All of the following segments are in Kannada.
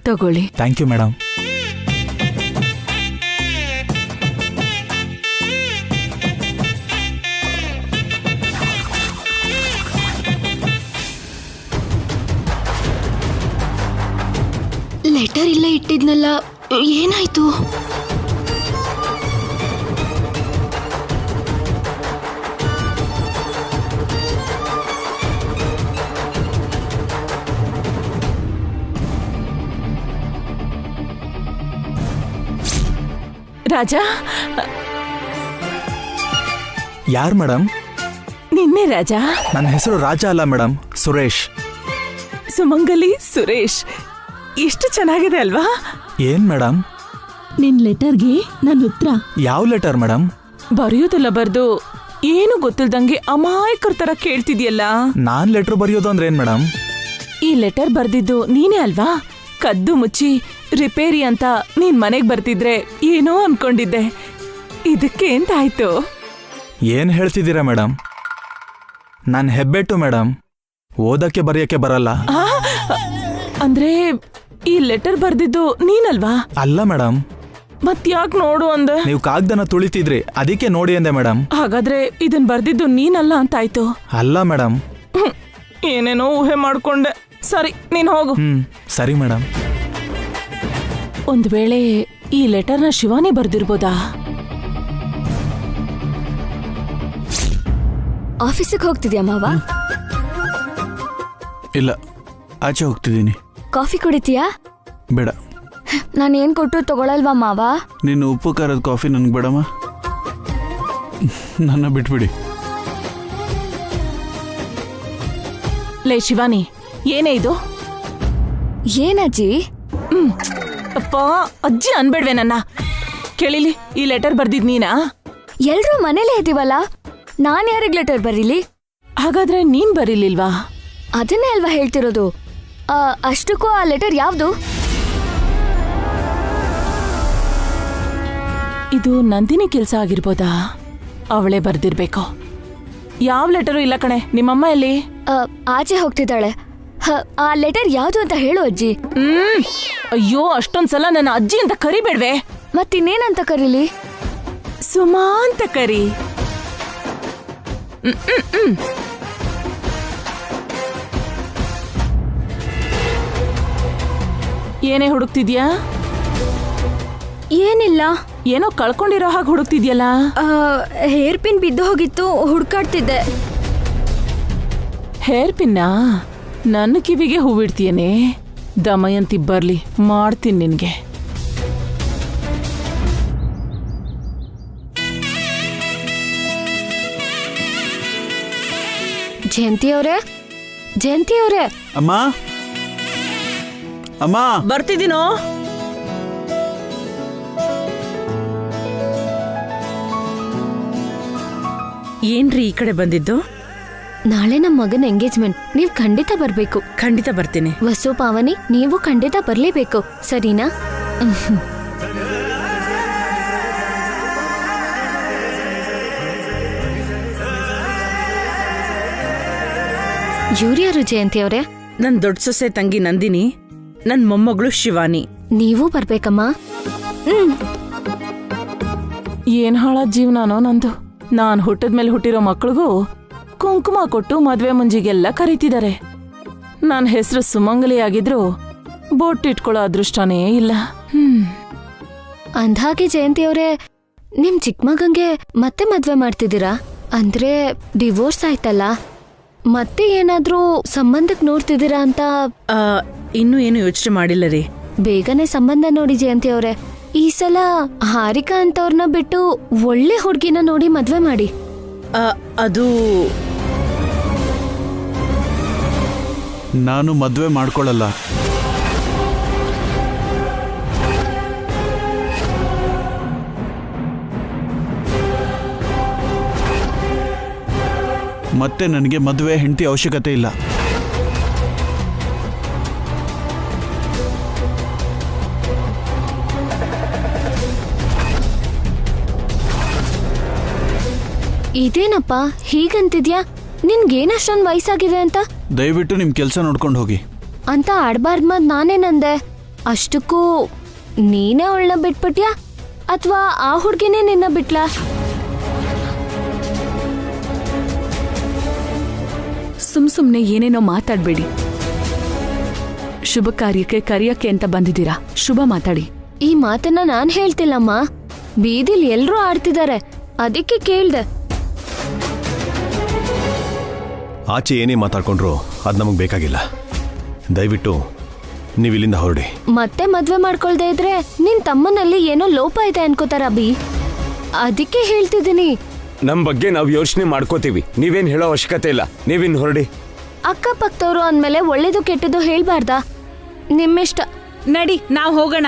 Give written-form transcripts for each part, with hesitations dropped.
ತಗೊಳ್ಳಿ. Thank you madam. ಲೆಟರ್ ಇಲ್ಲೇ ಇಟ್ಟಿದ್ನಲ್ಲ, ಏನಾಯ್ತು? ರಾಜಾ, ಯಾರು ಮೇಡಮ್? ನಿನ್ನೆ ರಾಜಾ. ನನ್ನ ಹೆಸರು ರಾಜಾ ಅಲ್ಲ ಮೇಡಮ್, ಸುರೇಶ್. ಸುಮಂಗಲಿ ಸುರೇಶ್. ಎಷ್ಟು ಚೆನ್ನಾಗಿದೆ ಅಲ್ವಾ? ಏನ್ ಮೇಡಮ್? ನಿನ್ ಲೆಟರ್ಗೆ ನನ್ನ ಉತ್ತರ. ಯಾವ ಲೆಟರ್ ಮೇಡಮ್? ಬರೆಯೋದೆಲ್ಲ ಬರ್ದು ಏನು ಗೊತ್ತಿಲ್ದಂಗೆ ಅಮಾಯಕರ ತರ ಕೇಳ್ತಿದ್ಯಲ್ಲ. ನಾನ್ ಲೆಟರ್ ಬರೆಯೋದು ಅಂದ್ರೆ ಏನ್ ಮೇಡಮ್? ಈ ಲೆಟರ್ ಬರ್ದಿದ್ದು ನೀನೇ ಅಲ್ವಾ? ಕದ್ದು ಮುಚ್ಚಿ ರಿಪೇರಿ ಅಂತ ನೀನ್ ಮನೆಗ್ ಬರ್ತಿದ್ರೆ ಏನೋ ಅನ್ಕೊಂಡಿದ್ದೆ. ಇದಕ್ಕೆ ಎಂತಾಯ್ತು? ಏನ್ ಹೇಳ್ತಿದ್ದೀರಾ ಮೇಡಮ್? ನಾನ್ ಹೆಬ್ಬೆಟ್ಟು ಮೇಡಮ್, ಓದಕ್ಕೆ ಬರೆಯಕ್ಕೆ ಬರಲ್ಲ. ಅಂದ್ರೆ ಈ ಲೆಟರ್ ಬರ್ದಿದ್ದು ನೀನಲ್ವಾ? ಅಲ್ಲ ಮೇಡಮ್. ಮತ್ಯಾಕ್ ನೋಡು ಅಂದೆ? ನೀವು ಕಾಗ್ದನ ತುಳಿತಿದ್ರಿ, ಅದಕ್ಕೆ ನೋಡಿ ಅಂದೆ ಮೇಡಮ್. ಹಾಗಾದ್ರೆ ಇದನ್ ಬರ್ದಿದ್ದು ನೀನಲ್ಲ ಅಂತಾಯ್ತು? ಅಲ್ಲ ಮೇಡಮ್. ಏನೇನೋ ಊಹೆ ಮಾಡ್ಕೊಂಡೆ. ಸರಿ, ನೀನ್ ಹೋಗು. ಸರಿ ಮೇಡಮ್. ಒಂದ್ ವೇಳೆ ಈ ಲೆಟರ್ನ ಶಿವಾನಿ ಬರ್ದಿರ್ಬೋದಾ? ಆಫೀಸಿಗೆ ಹೋಗ್ತಿದ್ಯಾ ಮಾವ? ಇಲ್ಲ, ಆಚೆ ಹೋಗ್ತಿದ್ದೀನಿ. ಕಾಫಿ ಕುಡಿತೀಯಾ? ಬೇಡ. ನಾನೇನ್ ಕೊಟ್ಟರು ತಗೊಳಲ್ವಾ ಮಾವ? ನೀನು ಉಪ್ಪು ಖಾರದ ಕಾಫಿ ನನ್ಗೆ ಬೇಡಮ್ಮ. ನನ್ನ ಬಿಟ್ಬಿಡಿ. ಲೇ ಶಿವಾನಿ, ಏನೇ ಇದು? ಏನಜ್ಜಿ? ಅಪ್ಪ, ಅಜ್ಜಿ ಅನ್ಬೇಡ್ವೆ ನನ್ನ. ಕೇಳಿಲಿ, ಈ ಲೆಟರ್ ಬರ್ದಿದ್ ನೀನಾ? ಎಲ್ರೂ ಮನೇಲೇ ಇದೀವಲ್ಲ, ನಾನ್ ಯಾರಿಗ್ ಲೆಟರ್ ಬರೀಲಿ? ಹಾಗಾದ್ರೆ ನೀನ್ ಬರೀಲಿಲ್ವಾ? ಅದನ್ನೇ ಅಲ್ವಾ ಹೇಳ್ತಿರೋದು. ಅಷ್ಟಕ್ಕೂ ಆ ಲೆಟರ್ ಯಾವ್ದು? ಇದು ನಂದಿನಿ ಕೆಲ್ಸ ಆಗಿರ್ಬೋದಾ? ಅವಳೇ ಬರ್ದಿರ್ಬೇಕು. ಯಾವ ಲೆಟರು ಇಲ್ಲ ಕಣೆ. ನಿಮ್ಮಮ್ಮ ಎಲ್ಲಿ? ಆಚೆ ಹೋಗ್ತಿದ್ದಾಳೆ. ಆ ಲೆಟರ್ ಯಾವ್ದು ಅಂತ ಹೇಳು ಅಜ್ಜಿ. ಅಯ್ಯೋ, ಅಷ್ಟೊಂದ್ಸಲ ನನ್ನ ಅಜ್ಜಿ ಅಂತ ಕರಿಬೇಡ್ವೆ. ಮತ್ತಿನ್ನೇನಂತ ಕರೀಲಿ? ಸುಮಾ ಅಂತ ಕರಿ. ಏನೇ ಹುಡುಕ್ತಿದ್ಯಾ? ಏನಿಲ್ಲ. ಏನೋ ಕಳ್ಕೊಂಡಿರೋ ಹಾಗೆ ಹುಡುಕ್ತಿದ್ಯಲ್ಲ. ಹೇರ್ ಪಿನ್ ಬಿದ್ದು ಹೋಗಿತ್ತು, ಹುಡ್ಕಾಡ್ತಿದ್ದೆ. ಹೇರ್ ಪಿನ್ನಾ? ನನ್ನ ಕಿವಿಗೆ ಹೂವಿಡ್ತೀಯೇನೆ? ದಮಯಂತಿ ಬರ್ಲಿ, ಮಾಡ್ತೀನಿ ನಿನ್ಗೆ. ಜಯಂತಿ ಅವರೇ, ಜಯಂತಿ ಅವರೇ. ಅಮ್ಮ, ಅಮ್ಮ, ಬರ್ತಿದ್ದೀನೋ. ಏನ್ರಿ ಈ ಕಡೆ ಬಂದಿದ್ದು? ನಾಳೆ ನಮ್ಮ ಮಗನ ಎಂಗೇಜ್ಮೆಂಟ್, ನೀವ್ ಖಂಡಿತ ಬರ್ಬೇಕು. ಖಂಡಿತ ಬರ್ತೀನಿ. ವಸು ಪಾವನಿ, ನೀವು ಖಂಡಿತ ಬರ್ಲೇಬೇಕು, ಸರಿನಾ? ಇವ್ರ್ಯಾರು ಜಯಂತಿ ಅವರೇ? ನನ್ ದೊಡ್ಡ ಸೊಸೆ ತಂಗಿ ನಂದಿನಿ, ನನ್ ಮೊಮ್ಮಗಳು ಶಿವಾನಿ. ನೀವು ಬರ್ಬೇಕಮ್ಮ. ಏನ್ ಹಾಳಾದ ಜೀವನಾನೋ ನಂದು. ನಾನ್ ಹುಟ್ಟದ್ಮೇಲೆ ಹುಟ್ಟಿರೋ ಮಕ್ಳಿಗೂ ಕುಂಕುಮ ಕೊಟ್ಟು ಮದ್ವೆ ಮುಂಜಿಗೆಲ್ಲ ಕರೀತಿದ್ದಾರೆ. ನನ್ನ ಹೆಸರು ಸುಮಂಗಲಿ ಆಗಿದ್ರು ಬೋಟ್ಟಿಟ್ಕೊಳ್ಳೋ ಅದೃಷ್ಟನೇ ಇಲ್ಲ. ಅಂದ್ಹಾಗೆ ಜಯಂತಿ ಅವರೇ, ನಿಮ್ ಚಿಕ್ಕ ಮಗಂಗೆ ಮತ್ತೆ ಮದ್ವೆ ಮಾಡ್ತಿದ್ದೀರಾ? ಅಂದ್ರೆ ಡಿವೋರ್ಸ್ ಆಯ್ತಲ್ಲ, ಮತ್ತೆ ಏನಾದ್ರೂ ಸಂಬಂಧಕ್ ನೋಡ್ತಿದ್ದೀರಾ ಅಂತ? ಇನ್ನೂ ಏನು ಯೋಚನೆ ಮಾಡಿಲ್ಲ ರೀ. ಬೇಗನೆ ಸಂಬಂಧ ನೋಡಿ ಜಯಂತಿ ಅವರೇ. ಈ ಸಲ ಹಾರಿಕಾ ಅಂತವ್ರನ್ನ ಬಿಟ್ಟು ಒಳ್ಳೆ ಹುಡ್ಗಿನ ನೋಡಿ ಮದ್ವೆ ಮಾಡಿ. ಅದು ನಾನು ಮದ್ವೆ ಮಾಡ್ಕೊಳ್ಳಲ್ಲ. ಮತ್ತೆ ನನಗೆ ಮದುವೆ ಹೆಂಡತಿ ಅವಶ್ಯಕತೆ ಇಲ್ಲ. ಇದೇನಪ್ಪ ಹೀಗಂತಿದ್ಯಾ? ನಿನ್ಗೇನಷ್ಟೊಂದು ವಯಸ್ಸಾಗಿದೆ ಅಂತ? ದಯವಿಟ್ಟು ನಿಮ್ ಕೆಲಸ ನೋಡ್ಕೊಂಡು ಹೋಗಿ ಅಂತ ಆಡ್ಬಾರ್ದು. ನಾನೇನಂದೆ? ಅಷ್ಟಕ್ಕೂ ನೀನೇ ಅವಳನ್ನ ಬಿಟ್ಬಿಟ್ಯಾ ಅಥವಾ ಆ ಹುಡ್ಗಿನೇ ನಿನ್ನ ಬಿಟ್ಲಾ? ಸುಮ್ನೆ ಏನೇನೋ ಮಾತಾಡ್ಬೇಡಿ. ಶುಭ ಕಾರ್ಯಕ್ಕೆ ಕರಿಯಕ್ಕೆ ಅಂತ ಬಂದಿದ್ದೀರಾ, ಶುಭ ಮಾತಾಡಿ. ಈ ಮಾತನ್ನ ನಾನ್ ಹೇಳ್ತಿಲ್ಲಮ್ಮ, ಬೀದಿಲ್ ಎಲ್ರೂ ಆಡ್ತಿದ್ದಾರೆ, ಅದಕ್ಕೆ ಕೇಳ್ದೆ. ಆಚೆ ಏನೇ ಮಾತಾಡ್ಕೊಂಡ್ರು ಅದು ನಮಗೆ ಬೇಕಾಗಿಲ್ಲ. ದಯವಿಟ್ಟು ನೀವು ಇಲ್ಲಿಂದ ಹೊರಡಿ. ಮತ್ತೆ ಮದ್ವೆ ಮಾಡ್ಕೊಳ್ದೇ ಇದ್ರೆ ನಿನ್ ತಮ್ಮನಲ್ಲಿ ಏನೋ ಲೋಪ ಇದೆ ಅನ್ಕೋತಾರ ಅಭಿ, ಅದಕ್ಕೆ ಹೇಳ್ತಿದ್ದೀನಿ. ನಮ್ ಬಗ್ಗೆ ನಾವು ಯೋಚನೆ ಮಾಡ್ಕೋತೀವಿ, ನೀವೇನ್ ಹೇಳೋ ಅವಶ್ಯಕತೆ ಇಲ್ಲ. ನೀವಿನ್ ಹೊರಡಿ. ಅಕ್ಕಪಕ್ಕದವ್ರು ಅಂದ್ಮೇಲೆ ಒಳ್ಳೇದು ಕೆಟ್ಟದ್ದು ಹೇಳ್ಬಾರ್ದಾ? ನಿಮ್ಮಿಷ್ಟ. ನಡಿ, ನಾವ್ ಹೋಗೋಣ.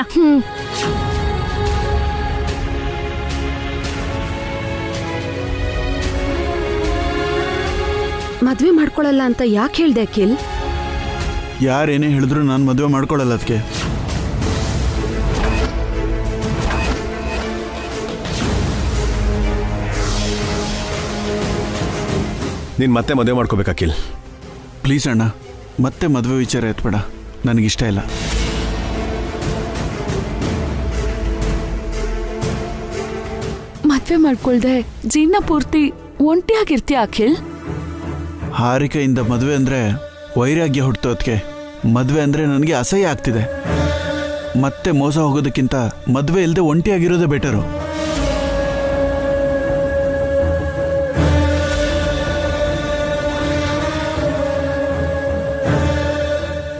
ಮದ್ವೆ ಮಾಡ್ಕೊಳಲ್ಲ ಅಂತ ಯಾಕೆ ಹೇಳ್ದೆ ಅಖಿಲ್? ಯಾರೇನೇ ಹೇಳಿದ್ರು ನಾನು ಮದುವೆ ಮಾಡ್ಕೊಳ್ಳಲ್ಲ. ಅದಕ್ಕೆ ನೀನು ಮತ್ತೆ ಮದುವೆ ಮಾಡ್ಕೋಬೇಕು ಅಖಿಲ್. ಪ್ಲೀಸ್ ಅಣ್ಣ, ಮತ್ತೆ ಮದುವೆ ವಿಚಾರ ಎತ್ಬೇಡ, ನನಗಿಷ್ಟ ಇಲ್ಲ. ಮದ್ವೆ ಮಾಡ್ಕೊಳ್ದೆ ಜೀವನ ಪೂರ್ತಿ ಒಂಟಿಯಾಗಿರ್ತೀಯ ಅಖಿಲ್? ಹಾರಿಕೆಯಿಂದ ಮದುವೆ ಅಂದರೆ ವೈರಾಗ್ಯ ಹುಡ್ತು. ಅದಕ್ಕೆ ಮದುವೆ ಅಂದರೆ ನನಗೆ ಅಸಹ್ಯ ಆಗ್ತಿದೆ. ಮತ್ತೆ ಮೋಸ ಹೋಗೋದಕ್ಕಿಂತ ಮದುವೆ ಇಲ್ಲದೆ ಒಂಟಿಯಾಗಿರೋದೇ ಬೆಟರು.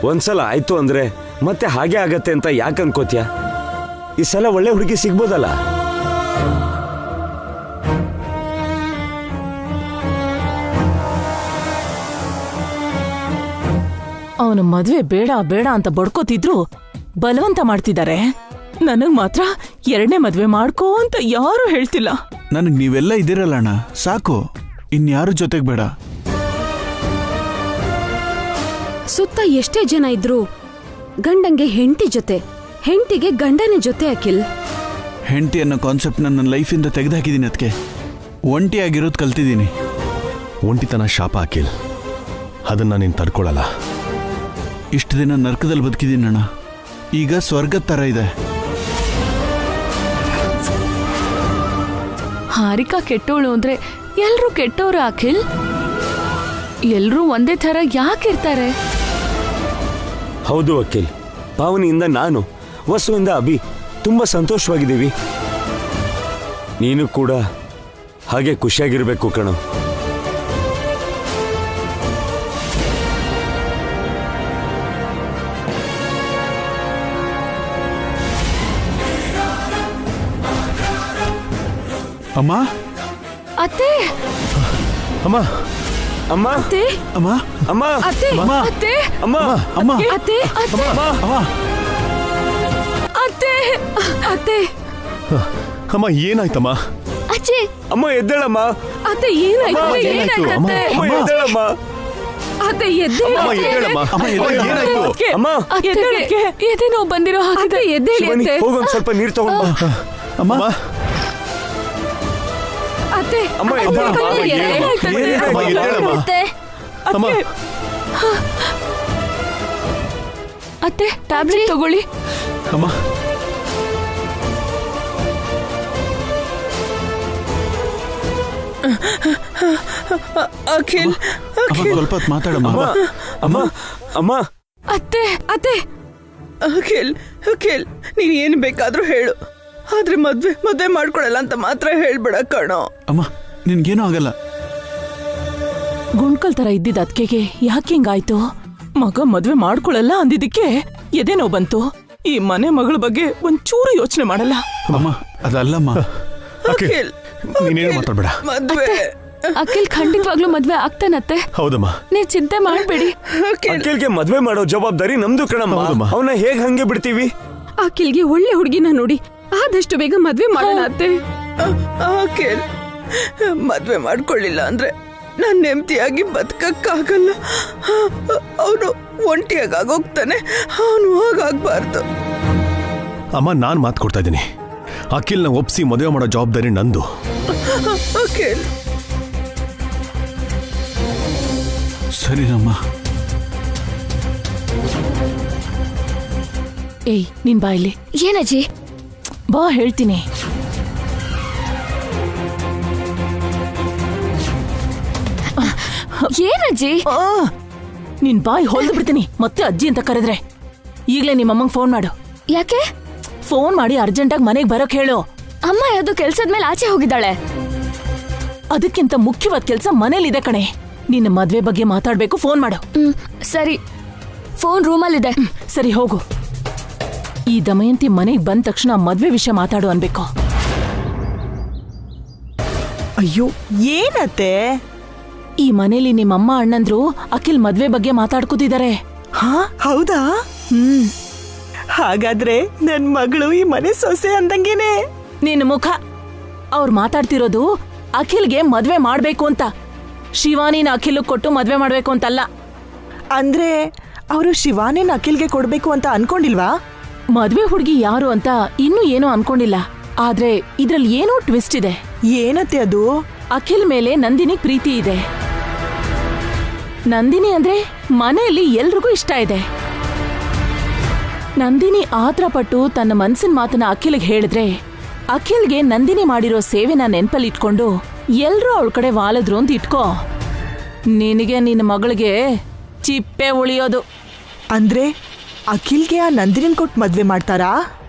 ಒಂದ್ಸಲ ಆಯ್ತು ಅಂದ್ರೆ ಮತ್ತೆ ಹಾಗೆ ಆಗತ್ತೆ ಅಂತ ಯಾಕೆ ಅನ್ಕೋತ್ಯಾ? ಈ ಸಲ ಒಳ್ಳೆ ಹುಡುಗಿ ಸಿಗ್ಬೋದಲ್ಲ? ಅವನು ಮದ್ವೆ ಬೇಡ ಬೇಡ ಅಂತ ಬಡ್ಕೋತಿದ್ರು ಬಲವಂತ ಮಾಡ್ತಿದ್ದಾರೆ. ನನಗ್ ಮಾತ್ರ ಎರಡನೇ ಮದ್ವೆ ಮಾಡ್ಕೋ ಅಂತ ಯಾರು ಹೇಳ್ತಿಲ್ಲ. ನನಗೆ ನೀವೆಲ್ಲ ಇದ್ದೀರಲ್ಲ ಅಣ್ಣ, ಸಾಕು, ಇನ್ಯಾರು ಜೊತೆಗೆ ಬೇಡ. ಸುತ್ತ ಎಷ್ಟೇ ಜನ ಇದ್ರು ಗಂಡಂಗೆ ಹೆಂಡತಿ ಜೊತೆ, ಹೆಂಡತಿಗೆ ಗಂಡನ ಜೊತೆ ಅಖಿಲ್. ಹೆಂಡತಿ ಅನ್ನೋ ಕಾನ್ಸೆಪ್ಟ್ನ ನನ್ನ ಲೈಫಿಂದ ತೆಗೆದುಹಾಕಿದ್ದೀನಿ. ಅದಕ್ಕೆ ಒಂಟಿಯಾಗಿರೋದು ಕಲ್ತಿದ್ದೀನಿ. ಒಂಟಿತನ ಶಾಪ ಅಖಿಲ್, ಅದನ್ನು ನೀನು ತಡ್ಕೊಳ್ಳಲ್ಲ. ಇಷ್ಟು ದಿನ ನರ್ಕದಲ್ಲಿ ಬದುಕಿದ್ದೀನಿ ಅಣ್ಣ, ಈಗ ಸ್ವರ್ಗದ ಥರ ಇದೆ. ಹಾರಿಕಾ ಕೆಟ್ಟೋಳು ಅಂದ್ರೆ ಎಲ್ರೂ ಕೆಟ್ಟವ್ರು ಅಖಿಲ್. ಎಲ್ರೂ ಒಂದೇ ಥರ ಯಾಕಿರ್ತಾರೆ? ಹೌದು ಅಖಿಲ್, ಪಾವನಿಯಿಂದ ನಾನು, ವಸುವಿಂದ ಅಭಿ ತುಂಬಾ ಸಂತೋಷವಾಗಿದ್ದೀವಿ. ನೀನು ಕೂಡ ಹಾಗೆ ಖುಷಿಯಾಗಿರ್ಬೇಕು ಕಣೋ. ಅಮ್ಮ, ಅತ್ತೆ, ಅಮ್ಮ, ಅಮ್ಮ, ಅತ್ತೆ, ಅಮ್ಮ, ಅಮ್ಮ, ಅತ್ತೆ, ಅಮ್ಮ, ಅತ್ತೆ, ಅಮ್ಮ, ಅಮ್ಮ, ಅತ್ತೆ, ಅತ್ತೆ, ಅಮ್ಮ, ಅತ್ತೆ, ಅತ್ತೆ, ಅಮ್ಮ, ಏನಾಯ್ತಮ್ಮ? ಅಜ್ಜಿ, ಅಮ್ಮ ಎದ್ದೇಳಮ್ಮ. ಅತ್ತೆ, ಏನಾಯ್ತು? ಅಮ್ಮ, ಏನಾಯ್ತು? ಅಮ್ಮ, ಅಮ್ಮ ಎದ್ದೇಳಮ್ಮ. ಅತ್ತೆ, ಎದ್ದೇಳಿ. ಅಮ್ಮ, ಎದ್ದೇಳಮ್ಮ. ಅಮ್ಮ, ಏನಾಯ್ತು? ಅಮ್ಮ, ಎದೆ ನೋವು ಬಂದಿರೋ ಹಾಗೆ ಎದ್ದೇಳಿ ಶಿವಾನಿ, ಅತ್ತೆ. ಹೋಗೊಂದ್ ಸ್ವಲ್ಪ ನೀರು ತಗೊಂಡ್ ಬಾ. ಅಮ್ಮ, ಅತ್ತೆ, ಅಮ್ಮ ಎದ್ದೇಳಮ್ಮ. ಅಮ್ಮ, ಎದ್ದೇಳಮ್ಮ. ಅತ್ತೆ, ಅಮ್ಮ, ಅತ್ತೆ, ಟ್ಯಾಬ್ಲೆಟ್ ತಗೊಳ್ಳಿ. ಅಮ್ಮ, ಅಖಿಲ್, ಅಮ್ಮ, ಸ್ವಲ್ಪ ಹೊತ್ತು ಮಾತಾಡಮ್ಮ. ಅಮ್ಮ, ಅಮ್ಮ, ಅತ್ತೆ, ಅತ್ತೆ, ಅಖಿಲ್, ಅಖಿಲ್, ನೀನ್ ಏನ್ ಬೇಕಾದ್ರೂ ಹೇಳು, ಆದ್ರೆ ಮದ್ವೆ ಮಾಡ್ಕೊಳಲ್ಲ ಅಂತ ಮಾತ್ರ ಹೇಳ್ಬೇಡ ಕಣೋ. ಅಮ್ಮ, ನಿನ್ಗೇನೂ ಆಗಲ್ಲ. ಗುಂಡ್ಕಲ್ ತರ ಇದ್ದಿದ್ದ ಅದ್ಕೆಗೆ ಯಾಕೆ ಹಿಂಗಾಯ್ತು? ಮಗ ಮದ್ವೆ ಮಾಡ್ಕೊಳಲ್ಲ ಅಂದಿದ್ದಕ್ಕೆ ಎದೆ ನೋವು ಬಂತು. ಈ ಮನೆ ಮಗಳ ಬಗ್ಗೆ ಒಂಚೂರು ಯೋಚನೆ ಮಾಡಲ್ಲ. ಅಮ್ಮ, ಅದಲ್ಲಮ್ಮ. ಅಖಿಲ್, ನೀನೇನು ಮಾತಾಡ್ಬೇಡ. ಮದ್ವೆ ಅಖಿಲ್ ಖಂಡಿತವಾಗ್ಲೂ ಮದ್ವೆ ಆಗ್ತಾನತ್ತೆ, ಹೌದಮ್ಮ. ನೀವ್ ಚಿಂತೆ ಮಾಡ್ಬೇಡಿ. ಅಖಿಲ್ಗೆ ಮದ್ವೆ ಮಾಡೋ ಜವಾಬ್ದಾರಿ ನಮ್ದು ಕಣಮ್ಮ. ಹೌದಮ್ಮ. ಅವನ್ನ ಹೇಗ್ ಹಂಗೆ ಬಿಡ್ತೀವಿ? ಅಖಿಲ್ಗೆ ಒಳ್ಳೆ ಹುಡುಗಿನ ನೋಡಿ ಆದಷ್ಟು ಬೇಗ ಮದ್ವೆ ಮಾಡೋಣ ಅತ್ತೆ. ಅಖಿಲ್, ಮದ್ವೆ ಮಾಡ್ಕೊಳ್ಳಿಲ್ಲ ಅಂದ್ರೆ ನಾನ್ ನೆಮ್ಮದಿಯಾಗಿ ಬದುಕಕ್ಕಾಗಲ್ಲ. ಅವನು ಒಂಟಿಯಾಗೋಗ್ತಾನೆ, ಅವನು ಹಾಗಾಗ್ಬಾರ್ದು. ಅಮ್ಮ, ನಾನು ಮಾತು ಕೊಡ್ತಾ ಇದ್ದೀನಿ. ಅಖಿಲ್ನ ಒಪ್ಸಿ ಮದುವೆ ಮಾಡೋ ಜವಾಬ್ದಾರಿ ನಂದು. ಅಖಿಲ್, ಸರಿನಮ್ಮ. ಏಯ್ ನೀನ್ ಬಾ ಇಲ್ಲಿ. ಏನಜ್ಜಿ? ಬಾ ಹೇಳ್ತೀನಿ. ಏನಜ್ಜಿ? ನಿನ್ ಬಾಯಿ ಹೊಲ್ದು ಬಿಡ್ತೀನಿ ಮತ್ತೆ ಅಜ್ಜಿ ಅಂತ ಕರೆದ್ರೆ. ಈಗ್ಲೇ ನಿಮ್ಮಮ್ಮಂಗ್ ಫೋನ್ ಮಾಡು. ಯಾಕೆ? ಫೋನ್ ಮಾಡಿ ಅರ್ಜೆಂಟಾಗಿ ಮನೆಗ್ ಬರೋಕ್ ಹೇಳು. ಅಮ್ಮ ಯಾವ್ದು ಕೆಲ್ಸದ ಮೇಲೆ ಆಚೆ ಹೋಗಿದ್ದಾಳೆ. ಅದಕ್ಕಿಂತ ಮುಖ್ಯವಾದ ಕೆಲ್ಸ ಮನೇಲಿದೆ ಕಣೆ. ನಿನ್ನ ಮದ್ವೆ ಬಗ್ಗೆ ಮಾತಾಡ್ಬೇಕು, ಫೋನ್ ಮಾಡು. ಸರಿ, ಫೋನ್ ರೂಮಲ್ಲಿದೆ. ಸರಿ ಹೋಗು. ಈ ದಮಯಂತಿ ಮನೆಗ್ ಬಂದ ತಕ್ಷಣ ಮದ್ವೆ ವಿಷಯ ಮಾತಾಡು ಅನ್ಬೇಕು. ಅಯ್ಯೋ ಏನತ್ತೆ? ಈ ಮನೇಲಿ ನಿಮ್ಮಮ್ಮ ಅಣ್ಣಂದ್ರು ಅಖಿಲ್ ಮದ್ವೆ ಬಗ್ಗೆ ಮಾತಾಡ್ಕೋತಿದ್ದಾರೆ. ಹಾ ಹೌದಾ? ಹಾಗಾದ್ರೆ ನನ್ ಮಗಳು ಈ ಮನೆ ಸೊಸೆ ಅಂದಂಗೇನೆ. ನಿನ್ನ ಮುಖ. ಅವ್ರು ಮಾತಾಡ್ತಿರೋದು ಅಖಿಲ್ಗೆ ಮದ್ವೆ ಮಾಡ್ಬೇಕು ಅಂತ. ಶಿವಾನಿನ ಅಖಿಲ್ ಕೊಟ್ಟು ಮದ್ವೆ ಮಾಡ್ಬೇಕು ಅಂತಲ್ಲ. ಅಂದ್ರೆ ಅವರು ಶಿವಾನಿನ ಅಖಿಲ್ಗೆ ಕೊಡ್ಬೇಕು ಅಂತ ಅನ್ಕೊಂಡಿಲ್ವಾ? ಮದ್ವೆ ಹುಡುಗಿ ಯಾರು ಅಂತ ಇನ್ನೂ ಏನೋ ಅನ್ಕೊಂಡಿಲ್ಲ. ಆದ್ರೆ ಇದ್ರಲ್ಲಿ ಏನೋ ಟ್ವಿಸ್ಟ್ ಇದೆ. ಏನತ್ತೆ ಅದು? ಅಖಿಲ್ ಮೇಲೆ ನಂದಿನಿ ಪ್ರೀತಿ ಇದೆ. ನಂದಿನಿ ಅಂದ್ರೆ ಮನೆಯಲ್ಲಿ ಎಲ್ರಿಗೂ ಇಷ್ಟ ಇದೆ. ನಂದಿನಿ ಆತ್ರ ಪಟ್ಟು ತನ್ನ ಮನ್ಸಿನ ಮಾತನ್ನ ಅಖಿಲ್ಗೆ ಹೇಳಿದ್ರೆ ಅಖಿಲ್ಗೆ ನಂದಿನಿ ಮಾಡಿರೋ ಸೇವೆನ ನೆನ್ಪಲ್ಲಿಟ್ಕೊಂಡು ಎಲ್ರೂ ಅವಳ ಕಡೆ ವಾಲದ್ರು ಅಂತ ಇಟ್ಕೋ. ನಿನಗೆ ನಿನ್ನ ಮಗಳಿಗೆ ಚಿಪ್ಪೆ ಉಳಿಯೋದು. ಅಂದ್ರೆ ಅಖಿಲ್ಗೆ ಆ ನಂದಿನಿನ್ ಕೊಟ್ಟು ಮದ್ವೆ ಮಾಡ್ತಾರಾ?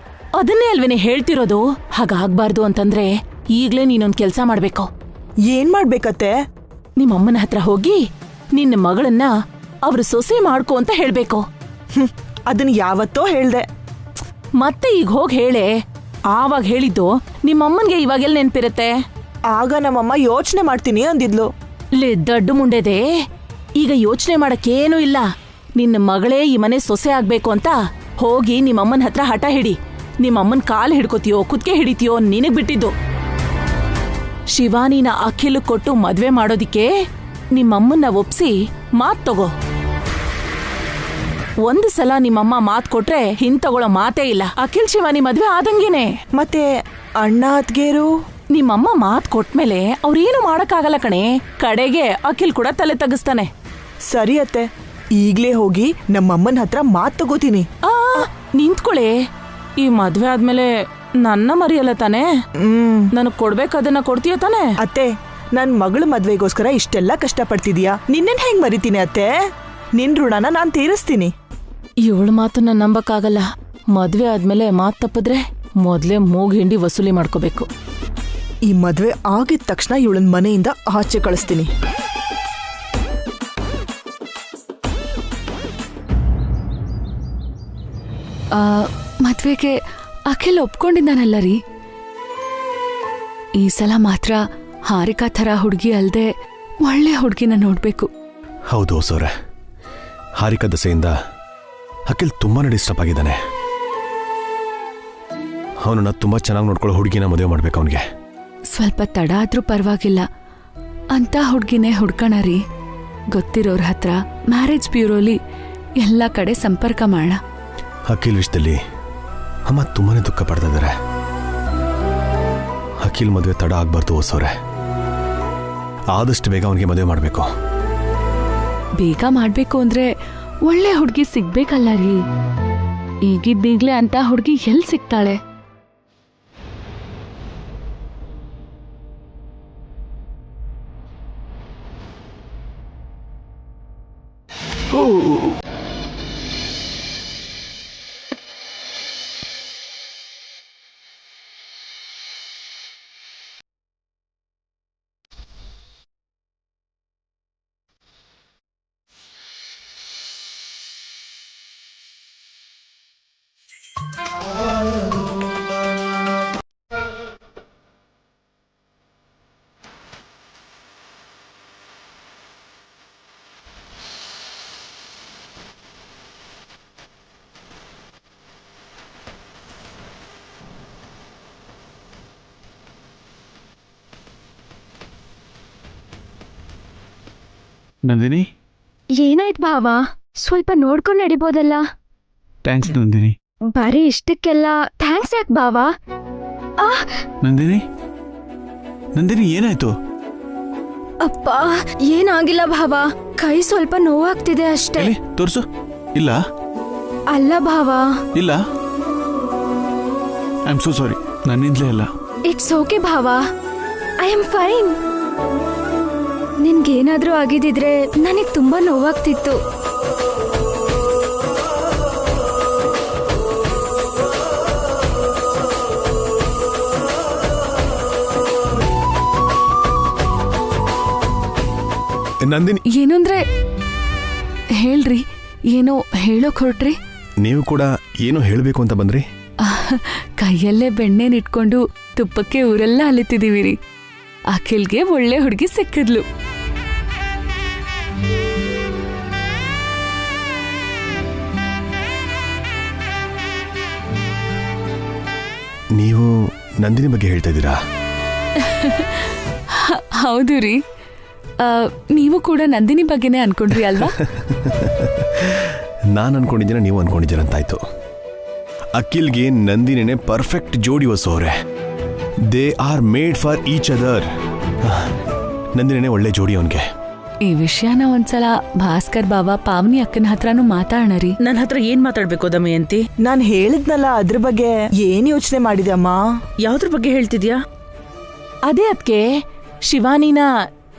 ಅದನ್ನೇ ಅಲ್ವೇನೆ ಹೇಳ್ತಿರೋದು. ಹಾಗಾಗ್ಬಾರ್ದು ಅಂತಂದ್ರೆ ಈಗ್ಲೇ ನೀನೊಂದ್ ಕೆಲ್ಸ ಮಾಡ್ಬೇಕು. ಏನ್ ಮಾಡ್ಬೇಕತ್ತೆ? ನಿಮ್ಮಮ್ಮನ ಹತ್ರ ಹೋಗಿ ನಿನ್ನ ಮಗಳನ್ನ ಅವ್ರು ಸೊಸೆ ಮಾಡ್ಕೊ ಅಂತ ಹೇಳ್ಬೇಕು. ಅದನ್ನ ಯಾವತ್ತೋ ಹೇಳ್ದೆ. ಮತ್ತೆ ಈಗ ಹೋಗಿ ಹೇಳೆ. ಆವಾಗ ಹೇಳಿದ್ದು ನಿಮ್ಮಮ್ಮನ್ಗೆ ಇವಾಗೆಲ್ಲ ನೆನ್ಪಿರತ್ತೆ. ಆಗ ನಮ್ಮಮ್ಮ ಯೋಚನೆ ಮಾಡ್ತೀನಿ ಅಂದಿದ್ಲು. ದಡ್ಡು ಮುಂಡೆದೆ. ಈಗ ಯೋಚನೆ ಮಾಡಕ್ಕೇನೂ ಇಲ್ಲ. ನಿನ್ನ ಮಗಳೇ ಈ ಮನೆ ಸೊಸೆ ಆಗ್ಬೇಕು ಅಂತ ಹೋಗಿ ನಿಮ್ಮಮ್ಮನ ಹತ್ರ ಹಠ ಹಿಡಿ. ನಿಮ್ಮಮ್ಮನ್ ಕಾಲ್ ಹಿಡ್ಕೋತೀಯೋ ಕುತ್ಕೆ ಹಿಡಿತೀಯೋ ನಿನಗ್ ಬಿಟ್ಟಿದ್ದು. ಶಿವಾನಿನ ಅಖಿಲ್ ಕೊಟ್ಟು ಮದ್ವೆ ಮಾಡೋದಿಕ್ಕೆ ನಿಮ್ಮಮ್ಮನ್ನ ಒಪ್ಸಿ ಮಾತ್ ತಗೋ. ಒಂದು ಸಲ ನಿಮ್ಮಮ್ಮ ಮಾತ್ ಕೊಟ್ರೆ ಹಿಂತಗೊಳ್ಳೋ ಮಾತೇ ಇಲ್ಲ. ಅಖಿಲ್ ಶಿವಾನಿ ಮದ್ವೆ ಆದಂಗೇನೆ. ಮತ್ತೆ ಅಣ್ಣ ಅತ್ಗೇರು? ನಿಮ್ಮಮ್ಮ ಮಾತ್ ಕೊಟ್ಮೇಲೆ ಅವ್ರೇನು ಮಾಡಕ್ಕಾಗಲ್ಲ ಕಣೆ. ಕಡೆಗೆ ಅಖಿಲ್ ಕೂಡ ತಲೆ ತಗ್ಸ್ತಾನೆ. ಸರಿ ಅತ್ತೆ, ಈಗ್ಲೇ ಹೋಗಿ ನಮ್ಮಮ್ಮನ ಹತ್ರ ಮಾತ್ ತಗೋತೀನಿ. ನಿಂತ್ಕೊಳೆ. ಈ ಮದ್ವೆ ಆದ್ಮೇಲೆ ನನ್ನ ಮರಿಯಲ್ಲ ತಾನೆ? ನನಗ್ ಕೊಡ್ಬೇಕದನ್ನ ಕೊಡ್ತೀಯ ತಾನೆ? ಅತ್ತೆ, ನನ್ ಮಗಳ ಮದ್ವೆಗೋಸ್ಕರ ಇಷ್ಟೆಲ್ಲ ಕಷ್ಟಪಡ್ತಿದ್ಯಾ, ನಿನ್ನೆನ್ ಹೆಂಗ್ ಮರಿತೀನಿ ಅತ್ತೆ? ನಿನ್ ಋಣನ ನಾನ್ ತೀರಿಸ್ತೀನಿ. ಇವಳ ಮಾತನ್ನ ನಂಬಕ್ಕಾಗಲ್ಲ. ಮದ್ವೆ ಆದ್ಮೇಲೆ ಮಾತ್ ತಪ್ಪಿದ್ರೆ ಮೊದ್ಲೇ ಮೂಗ್ ಹಿಂಡಿ ವಸೂಲಿ ಮಾಡ್ಕೋಬೇಕು. ಈ ಮದ್ವೆ ಆಗಿದ ತಕ್ಷಣ ಇವಳನ್ ಮನೆಯಿಂದ ಆಚೆ ಕಳಿಸ್ತೀನಿ. ಮದ್ವೆಗೆ ಅಖಿಲ್ ಒಪ್ಕೊಂಡಿದ್ದಾನಲ್ಲ ರೀ. ಈ ಸಲ ಮಾತ್ರ ಹಾರಿಕಾ ಥರ ಹುಡುಗಿ ಅಲ್ದೆ ಒಳ್ಳೆ ಹುಡುಗಿನ ನೋಡ್ಬೇಕು. ಹೌದು ಹೊಸವ್ರೆ, ಹಾರಿಕಾ ದಸೆಯಿಂದ ಅಖಿಲ್ ತುಂಬಾನೇ ಡಿಸ್ಟರ್ಬ್ ಆಗಿದ್ದಾನೆ. ಅವನನ್ನ ತುಂಬಾ ಚೆನ್ನಾಗಿ ನೋಡ್ಕೊಳ್ಳೋ ಹುಡುಗಿನ ಮದುವೆ ಮಾಡ್ಬೇಕು ಅವನಿಗೆ. ಸ್ವಲ್ಪ ತಡ ಆದ್ರೂ ಪರವಾಗಿಲ್ಲ ಅಂತ ಹುಡುಗಿನೇ ಹುಡ್ಕೋಣ ರೀ. ಗೊತ್ತಿರೋರ ಹತ್ರ ಮ್ಯಾರೇಜ್ ಬ್ಯೂರೋಲಿ ಎಲ್ಲ ಕಡೆ ಸಂಪರ್ಕ ಮಾಡೋಣ. ಅಖಿಲ್ ವಿಷಯದಲ್ಲಿ ಅಮ್ಮ ತುಂಬಾನೇ ದುಃಖ ಪಡ್ತಾ ಇದ್ದಾರೆ. ಅಖಿಲ್ ಮದುವೆ ತಡ ಆಗ್ಬಾರ್ದು ಹೊಸವ್ರೆ. ಆದಷ್ಟು ಬೇಗ ಅವನಿಗೆ ಮದುವೆ ಮಾಡಬೇಕು. ಬೇಗ ಮಾಡ್ಬೇಕು ಅಂದ್ರೆ ಒಳ್ಳೆ ಹುಡುಗಿ ಸಿಗ್ಬೇಕಲ್ಲ ರೀ. ಈಗಿದ್ದೀಗ್ಲೇ ಅಂತ ಹುಡುಗಿ ಎಲ್ಲಿ ಸಿಗ್ತಾಳೆ? ನಂದಿನಿ, ಏನಾಯ್ತು ಭಾವ? ಸ್ವಲ್ಪ ನೋಡ್ಕೊಂಡು ನಡಿಬೋದಲ್ಲ? ಥ್ಯಾಂಕ್ಸ್ ನಂದಿನಿ. ಬರೀ ಇಷ್ಟಕ್ಕೆಲ್ಲ ಥ್ಯಾಂಕ್ಸ್ ಯಾಕೆ ಭಾವ? ನಂದಿನಿ, ನಂದಿನಿ ಏನಾಯ್ತು? ಅಪ್ಪ ಏನಾಗಿಲ್ಲ ಭಾವ, ಕೈ ಸ್ವಲ್ಪ ನೋವಾಗ್ತಿದೆ ಅಷ್ಟೇ. ತೋರ್ಸು. ಇಲ್ಲ ಅಲ್ಲ ಭಾವ, ಇಲ್ಲ ಐ ಆಮ್ ಸೋ ಸಾರಿ, ನನ್ನಿಂದಲೇ ಅಲ್ಲ. ಇಟ್ಸ್ ಓಕೆ ಭಾವ, ಐ ಆಮ್ ಫೈನ್. ನಿನ್ಗೇನಾದ್ರೂ ಆಗಿದ್ದಿದ್ರೆ ನನಗೆ ತುಂಬಾ ನೋವಾಗ್ತಿತ್ತು. ನಂದಿನಿ, ಏನಂದ್ರೆ ಹೇಳ್ರಿ, ಏನೋ ಹೇಳೋಕ್ ಹೊರಟ್ರಿ? ನೀವು ಕೂಡ ಏನೋ ಹೇಳಬೇಕು ಅಂತ ಬಂದ್ರಿ? ಕೈಯಲ್ಲೇ ಬೆಣ್ಣೆನಿಟ್ಕೊಂಡು ತುಪ್ಪಕ್ಕೆ ಊರೆಲ್ಲ ಅಲಿತಿದೀವಿ ರೀ. ಅಖಿಲ್ಗೆ ಒಳ್ಳೆ ಹುಡುಗಿ ಸಿಕ್ಕಿದ್ಲು. ನೀವು ನಂದಿನಿ ಬಗ್ಗೆ ಹೇಳ್ತಾ ಇದ್ದೀರಾ? ಹೌದು ರೀ. ನೀವು ಕೂಡ ನಂದಿನಿ ಬಗ್ಗೆನೇ ಅನ್ಕೊಂಡ್ರಿ ಅಲ್ವಾ? ನಾನು ಅನ್ಕೊಂಡಿದ್ದೀನ, ನೀವು ಅನ್ಕೊಂಡಿದ್ದೀರ ಅಂತಾಯ್ತು. ಅಖಿಲ್ಗೆ ನಂದಿನಿನೇ ಪರ್ಫೆಕ್ಟ್ ಜೋಡಿ ಹೊಸೋರೆ. They are made for each other. ನಂದಿನಿನೇ ಒಳ್ಳೆ ಜೋಡಿ ಅವನ್ಗೆ. ಈ ವಿಷಯನ ಒಂದ್ಸಲ ಭಾಸ್ಕರ್ ಬಾವ ಪಾವನಿ ಅಕ್ಕನ ಹತ್ರನೂ ಮಾತಾಡೋಣ ರೀ. ನನ್ನ ಹತ್ರ ಏನ್ ಮಾತಾಡ್ಬೇಕು ದಮಯಂತಿ? ನಾನ್ ಹೇಳಿದ್ನಲ್ಲ ಅದ್ರ ಬಗ್ಗೆ ಏನ್ ಯೋಚನೆ ಮಾಡಿದಮ್ಮ? ಯಾವ್ದ್ರ ಬಗ್ಗೆ ಹೇಳ್ತಿದ್ಯಾ? ಅದೇ ಅದ್ಕೆ ಶಿವಾನಿನ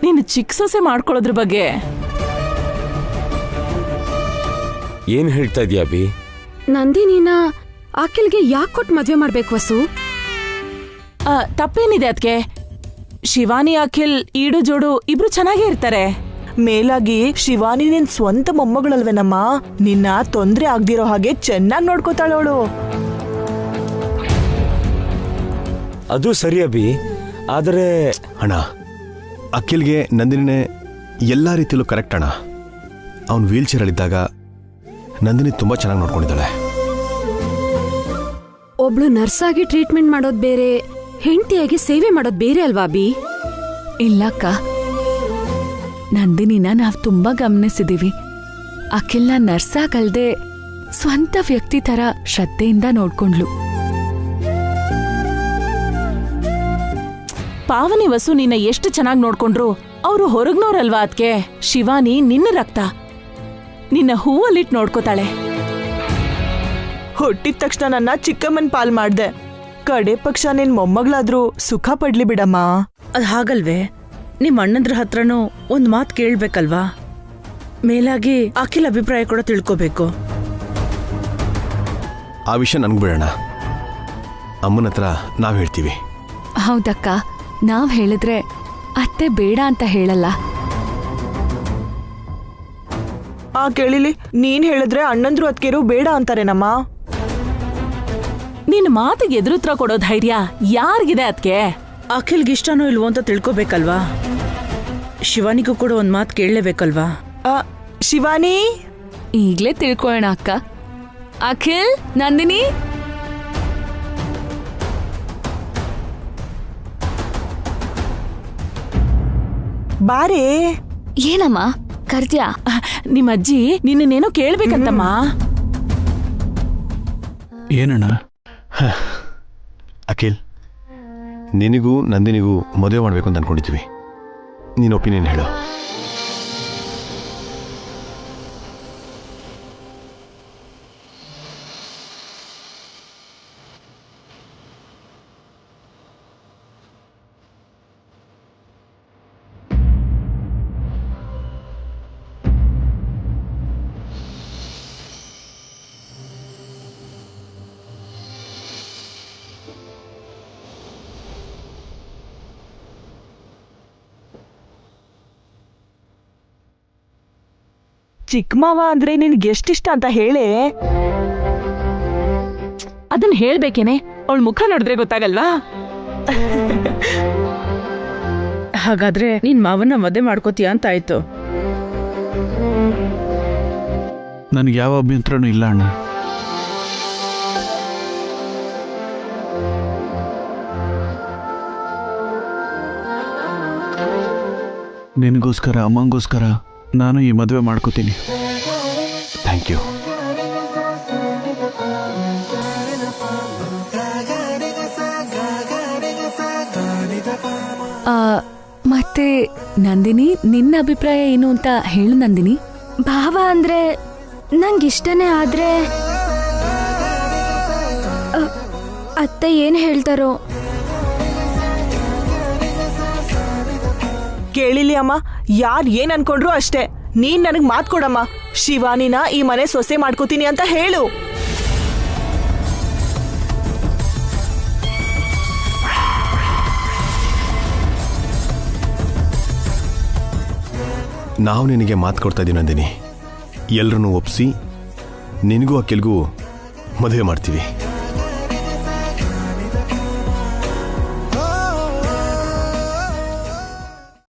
ನೀನು ಚಿಕ್ಕ ಸೊಸೆ ಮಾಡ್ಕೊಳ್ಳೋದ್ರ ಬಗ್ಗೆ. ಏನ್ ಹೇಳ್ತಾ ಇದೀಯ ಅಭಿ? ನಂದಿನಿನ ಅಖಿಲ್ಗೆ ಯಾಕೆ ಕೊಟ್ಟು ಮದ್ವೆ ಮಾಡ್ಬೇಕು ವಸು? ತಪ್ಪೇನಿದೆ ಅದ್ಕೆ? ಶಿವಾನಿ ಅಖಿಲ್ ಈಡು ಜೋಡು ಇಬ್ರು ಚೆನ್ನಾಗೇ ಇರ್ತಾರೆ. ಮೇಲಾಗಿ ಶಿವಾನಿ ನಿನ್ ಸ್ವಂತ ಮೊಮ್ಮಗಳಲ್ವೇನಮ್ಮ, ನಿನ್ನ ತೊಂದ್ರೆ ಆಗ್ದಿರೋ ಹಾಗೆ ಚೆನ್ನಾಗಿ ನೋಡ್ಕೋತಾಳವಳು. ಅದು ಸರಿ ಅಭಿ, ಆದರೆ ಅಣ್ಣ, ಅಖಿಲ್ಗೆ ನಂದಿನಿನೇ ಎಲ್ಲ ರೀತಿಯಲ್ಲೂ ಕರೆಕ್ಟ್ ಅಣ್ಣ. ಅವನು ವೀಲ್ ಚೇರಲ್ಲಿದ್ದಾಗ ನಂದಿನಿ ತುಂಬಾ ಚೆನ್ನಾಗಿ ನೋಡ್ಕೊಂಡಿದ್ದಾಳೆ. ಒಬ್ಳು ನರ್ಸ್ ಆಗಿ ಟ್ರೀಟ್ಮೆಂಟ್ ಮಾಡೋದ್ ಬೇರೆ, ಹೆಂಡತಿಯಾಗಿ ಸೇವೆ ಮಾಡೋದ್ ಬೇರೆ ಅಲ್ವಾ ಅಭಿ? ಇಲ್ಲಕ್ಕ, ನಂದಿನಿನ ನಾವ್ ತುಂಬಾ ಗಮನಿಸಿದೀವಿ. ಅಖಿಲ್ನ ನರ್ಸಾಗಲ್ದೆ ಸ್ವಂತ ವ್ಯಕ್ತಿ ತರ ಶ್ರದ್ಧೆಯಿಂದ ನೋಡ್ಕೊಂಡ್ಲು. ಪಾವನಿ ವಸು ನಿನ್ನ ಎಷ್ಟು ಚೆನ್ನಾಗಿ ನೋಡ್ಕೊಂಡ್ರು ಅವರು ಹೊರಗ್ನವ್ರಲ್ವಾ ಅದ್ಕೆ? ಶಿವಾನಿ ನಿನ್ನ ರಕ್ತ, ನಿನ್ನ ಹೂವಲ್ಲಿಟ್ಟು ನೋಡ್ಕೋತಾಳೆ. ಹುಟ್ಟಿದ ತಕ್ಷಣ ನನ್ನ ಚಿಕ್ಕಮ್ಮನ್ ಪಾಲ್ ಮಾಡ್ದೆ, ಕಡೆ ಪಕ್ಷ ನಿನ್ ಮೊಮ್ಮಗಳಾದ್ರೂ ಸುಖ ಪಡ್ಲಿ ಬಿಡಮ್ಮ. ಅದ್ ಹಾಗಲ್ವೇ? ನಿಮ್ ಅಣ್ಣಂದ್ರ ಹತ್ರನೂ ಒಂದ್ ಮಾತು ಕೇಳ್ಬೇಕಲ್ವಾ? ಮೇಲಾಗಿ ಅಖಿಲ್ ಅಭಿಪ್ರಾಯ ಕೂಡ ತಿಳ್ಕೋಬೇಕು. ಆ ವಿಷಯ ನನ್ಗೆ ಬಿಡೋಣ, ಅಮ್ಮನ ಹತ್ರ ನಾವ್ ಹೇಳ್ತೀವಿ. ಹೌದಕ್ಕ, ನಾವ್ ಹೇಳಿದ್ರೆ ಅತ್ತೆ ಬೇಡ ಅಂತ ಹೇಳಲ್ಲ. ಕೇಳಿಲಿ, ನೀನ್ ಹೇಳಿದ್ರೆ ಅಣ್ಣಂದ್ರು ಅದ್ಕೇರು ಬೇಡ ಅಂತಾರೇನಮ್ಮ? ನಿನ್ ಮಾತಿಗೆ ಎದುರುತ್ರ ಕೊಡೋ ಧೈರ್ಯ ಯಾರಿಗಿದೆ ಅದ್ಕೆ? ಅಖಿಲ್ಗೆ ಇಷ್ಟನೋ ಇಲ್ವೋ ಅಂತ ತಿಳ್ಕೋಬೇಕಲ್ವಾ? ಶಿವಾನಿಗೂ ಕೂಡ ಒಂದ್ ಮಾತು ಕೇಳಲೇಬೇಕಲ್ವಾ? ಶಿವಾನಿ, ಈಗ್ಲೇ ತಿಳ್ಕೊಳ್ಳೋಣ ಅಕ್ಕ. ಅಖಿಲ್, ನಂದಿನಿ, ಬಾರೇ. ಏನಮ್ಮ ಕರ್ದ್ಯಾ? ನಿಮ್ಮ ಅಜ್ಜಿ ನಿನ್ನೇನೋ ಕೇಳ್ಬೇಕಂತಮ್ಮ. ಏನಣ್ಣ? ಅಖಿಲ್, ನಿನಗೂ ನಂದಿನಿಗೂ ಮದುವೆ ಮಾಡಬೇಕು ಅಂತ ಅನ್ಕೊಂಡಿದ್ವಿ. ನೀನು ಒಪಿನಿಯನ್ ಹೇಳು. ಚಿಕ್ಕ ಮಾವ ಅಂದ್ರೆ ನಿನ್ಗೆ ಎಷ್ಟಿಷ್ಟ ಅಂತ ಹೇಳೇ. ಅದನ್ನ ಹೇಳ್ಬೇಕೇನೆ? ಅವಳ ಮುಖ ನೋಡಿದ್ರೆ ಗೊತ್ತಾಗಲ್ವಾ? ಹಾಗಾದ್ರೆ ನೀನ್ ಮಾವನ್ನ ಮದುವೆ ಮಾಡ್ಕೋತೀಯ ಅಂತ ಆಯ್ತು. ನನಗೆ ಯಾವ ಅಭ್ಯಂತರನೂ ಇಲ್ಲ ಅಣ್ಣ. ನಿನಗೋಸ್ಕರ, ಅಮ್ಮಂಗೋಸ್ಕರ ನಾನು ಈ ಮದುವೆ ಮಾಡ್ಕೋತೀನಿ. Thank you. ಮತ್ತೆ ನಂದಿನಿ, ನಿನ್ನ ಅಭಿಪ್ರಾಯ ಏನು ಅಂತ ಹೇಳು ನಂದಿನಿ. ಭಾವ ಅಂದ್ರೆ ನಂಗಿಷ್ಟನೇ, ಆದ್ರೆ ಅತ್ತೆ ಏನ್ ಹೇಳ್ತಾರೋ. ಕೇಳಿಲಿ ಅಮ್ಮ, ಯಾರ್ ಏನ್ ಅನ್ಕೊಂಡ್ರು ಅಷ್ಟೇ. ನೀನ್ ನನಗ್ ಮಾತ್ ಕೊಡಮ್ಮ, ಶಿವಾನಿನ ಈ ಮನೆ ಸೊಸೆ ಮಾಡ್ಕೋತೀನಿ ಅಂತ ಹೇಳು. ನಾವು ನಿನಗೆ ಮಾತು ಕೊಡ್ತಾ ಇದ್ದೀವಿ ನಂದಿನಿ. ಎಲ್ಲರನ್ನೂ ಒಪ್ಪಿಸಿ ನಿನಗೂ ಅಕ್ಕಿಲ್ಗೂ ಮದುವೆ ಮಾಡ್ತೀವಿ.